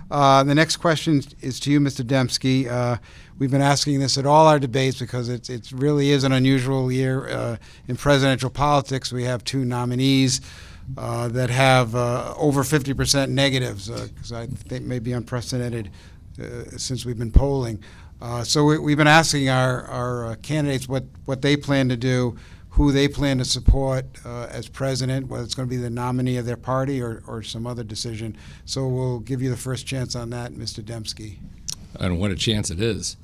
The next question is to you, Mr. Dempsky. We've been asking this at all our debates because it really is an unusual year in presidential politics. We have two nominees that have over 50% negatives, because I think may be unprecedented since we've been polling. So we've been asking our candidates what they plan to do, who they plan to support as president, whether it's going to be the nominee of their party or some other decision. So we'll give you the first chance on that, Mr. Dempsky. And what a chance it is.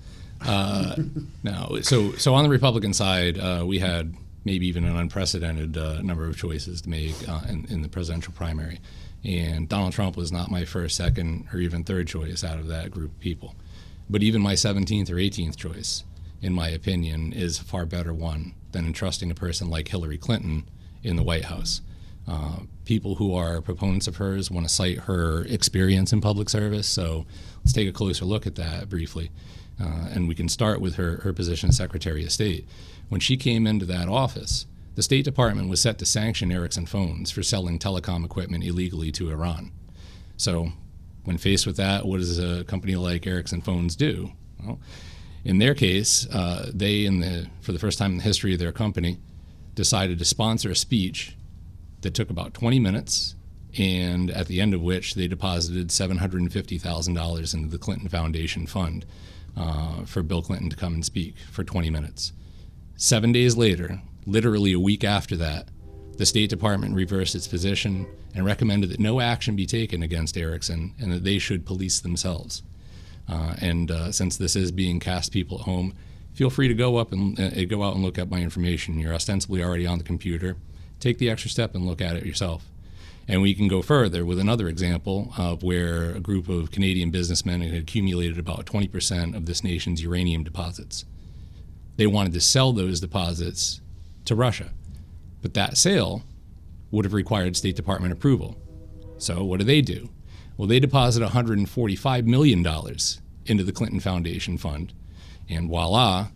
No, so on the Republican side, we had maybe even an unprecedented number of choices to make in the presidential primary. And Donald Trump was not my first, second, or even third choice out of that group of people. But even my 17th or 18th choice, in my opinion, is a far better one than entrusting a person like Hillary Clinton in the White House. People who are proponents of hers want to cite her experience in public service, so let's take a closer look at that briefly. And we can start with her position as Secretary of State. When she came into that office, the State Department was set to sanction Ericsson Phones for selling telecom equipment illegally to Iran. So when faced with that, what does a company like Ericsson Phones do? Well, in their case, they, for the first time in the history of their company, decided to sponsor a speech that took about 20 minutes, and at the end of which they deposited $750,000 into the Clinton Foundation Fund for Bill Clinton to come and speak for 20 minutes. 7 days later, literally a week after that, the State Department reversed its position and recommended that no action be taken against Ericsson and that they should police themselves. Since this is being cast people at home, feel free to go out and look up my information. You're ostensibly already on the computer. Take the extra step and look at it yourself. And we can go further with another example of where a group of Canadian businessmen had accumulated about 20% of this nation's uranium deposits. They wanted to sell those deposits to Russia, but that sale would have required State Department approval. So what do? Well, they deposit $145 million into the Clinton Foundation Fund, and voila,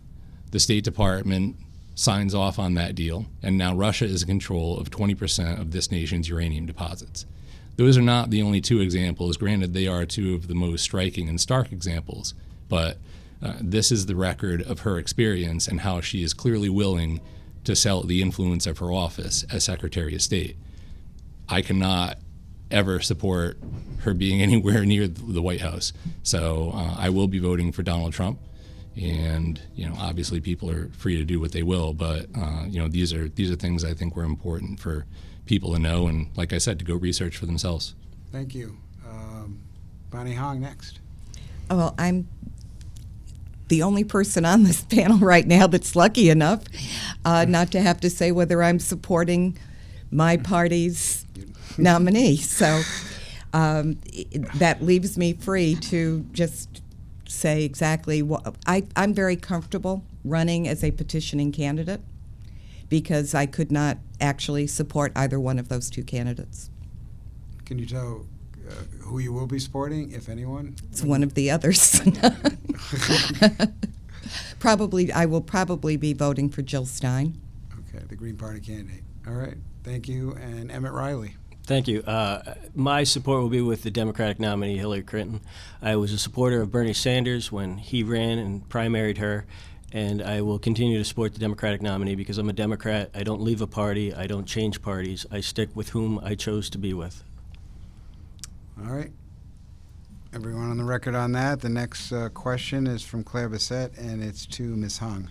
the State Department signs off on that deal, and now Russia is in control of 20% of this nation's uranium deposits. Those are not the only two examples. Granted, they are two of the most striking and stark examples, but this is the record of her experience and how she is clearly willing to sell the influence of her office as Secretary of State. I cannot ever support her being anywhere near the White House. So I will be voting for Donald Trump. And obviously people are free to do what they will, but these are things I think were important for people to know, and like I said, to go research for themselves. Thank you. Bonnie Hong next. Well, I'm the only person on this panel right now that's lucky enough not to have to say whether I'm supporting my party's nominee. So that leaves me free to just say exactly what I'm very comfortable running as a petitioning candidate because I could not actually support either one of those two candidates. Can you tell who you will be supporting, if anyone? It's one of the others. I will probably be voting for Jill Stein. Okay, the Green Party candidate. All right, thank you. And Emmett Riley. Thank you. My support will be with the Democratic nominee, Hillary Clinton. I was a supporter of Bernie Sanders when he ran and primaried her, and I will continue to support the Democratic nominee because I'm a Democrat. I don't leave a party. I don't change parties. I stick with whom I chose to be with. All right. Everyone on the record on that. The next question is from Claire Bissett, and it's to Ms. Hung.